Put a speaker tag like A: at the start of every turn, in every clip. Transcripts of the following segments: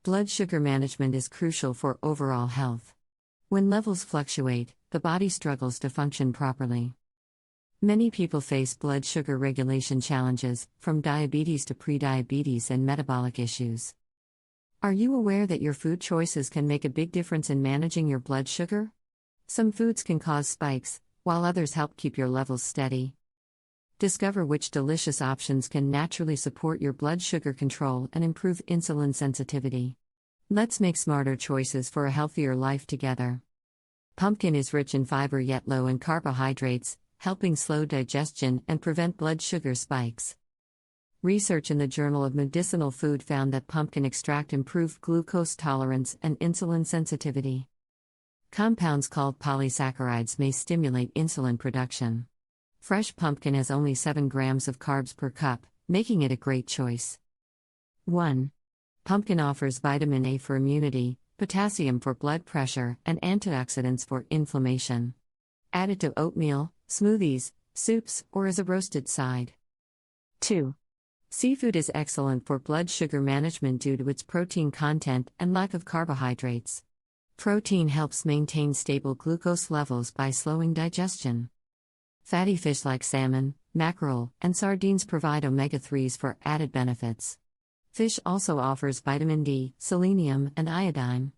A: Blood sugar management is crucial for overall health. When levels fluctuate, the body struggles to function properly. Many people face blood sugar regulation challenges, from diabetes to prediabetes and metabolic issues. Are you aware that your food choices can make a big difference in managing your blood sugar? Some foods can cause spikes, while others help keep your levels steady. Discover which delicious options can naturally support your blood sugar control and improve insulin sensitivity. Let's make smarter choices for a healthier life together. Pumpkin is rich in fiber yet low in carbohydrates, helping slow digestion and prevent blood sugar spikes. Research in the Journal of Medicinal Food found that pumpkin extract improved glucose tolerance and insulin sensitivity. Compounds called polysaccharides may stimulate insulin production. Fresh pumpkin has only 7 grams of carbs per cup, making it a great choice. 1. Pumpkin offers vitamin A for immunity, potassium for blood pressure, and antioxidants for inflammation. Add it to oatmeal, smoothies, soups, or as a roasted side. 2. Seafood is excellent for blood sugar management due to its protein content and lack of carbohydrates. Protein helps maintain stable glucose levels by slowing digestion. Fatty fish like salmon, mackerel, and sardines provide omega-3s for added benefits. Fish also offers vitamin D, selenium, and iodine.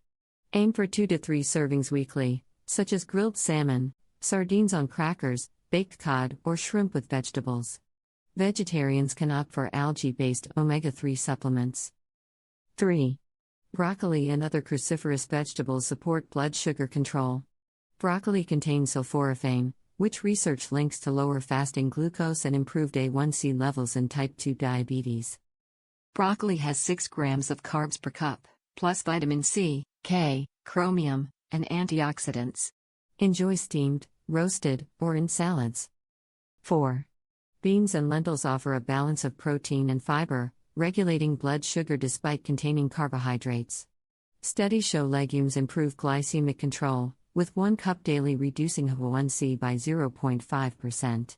A: Aim for 2 to 3 servings weekly, such as grilled salmon, sardines on crackers, baked cod, or shrimp with vegetables. Vegetarians can opt for algae-based omega-3 supplements. 3. Broccoli and other cruciferous vegetables support blood sugar control. Broccoli contains sulforaphane, which research links to lower fasting glucose and improved A1C levels in type 2 diabetes. Broccoli has 6 grams of carbs per cup, plus vitamin C, K, chromium, and antioxidants. Enjoy steamed, roasted, or in salads. 4. Beans and lentils offer a balance of protein and fiber, regulating blood sugar despite containing carbohydrates. Studies show legumes improve glycemic control, with 1 cup daily reducing A1C by 0.5%.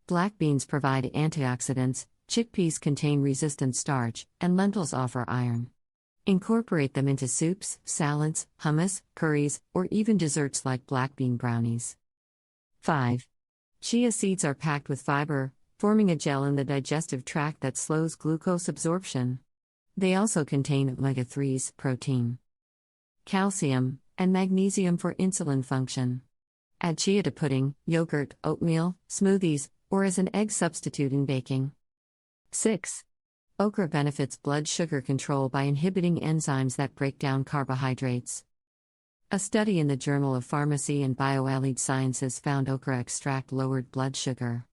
A: Black beans provide antioxidants, chickpeas contain resistant starch, and lentils offer iron. Incorporate them into soups, salads, hummus, curries, or even desserts like black bean brownies. 5. Chia seeds are packed with fiber, forming a gel in the digestive tract that slows glucose absorption. They also contain omega-3s, protein, calcium, and magnesium for insulin function. Add chia to pudding, yogurt, oatmeal, smoothies, or as an egg substitute in baking. 6. Okra benefits blood sugar control by inhibiting enzymes that break down carbohydrates. A study in the Journal of Pharmacy and Bioallied Sciences found okra extract lowered blood sugar.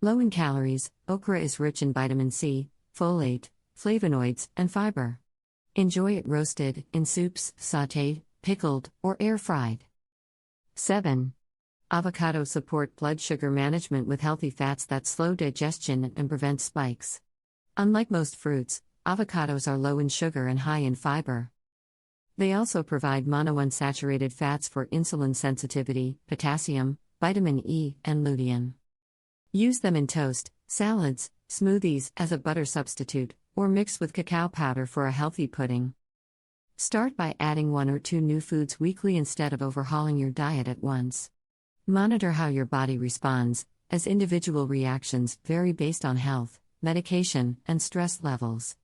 A: Low in calories, okra is rich in vitamin C, folate, flavonoids, and fiber. Enjoy it roasted, in soups, sautéed, pickled, or air-fried. 7. Avocados support blood sugar management with healthy fats that slow digestion and prevent spikes. Unlike most fruits, avocados are low in sugar and high in fiber. They also provide monounsaturated fats for insulin sensitivity, potassium, vitamin E, and lutein. Use them in toast, salads, smoothies, as a butter substitute, or mix with cacao powder for a healthy pudding. Start by adding 1 or 2 new foods weekly instead of overhauling your diet at once. Monitor how your body responds, as individual reactions vary based on health, medication, and stress levels.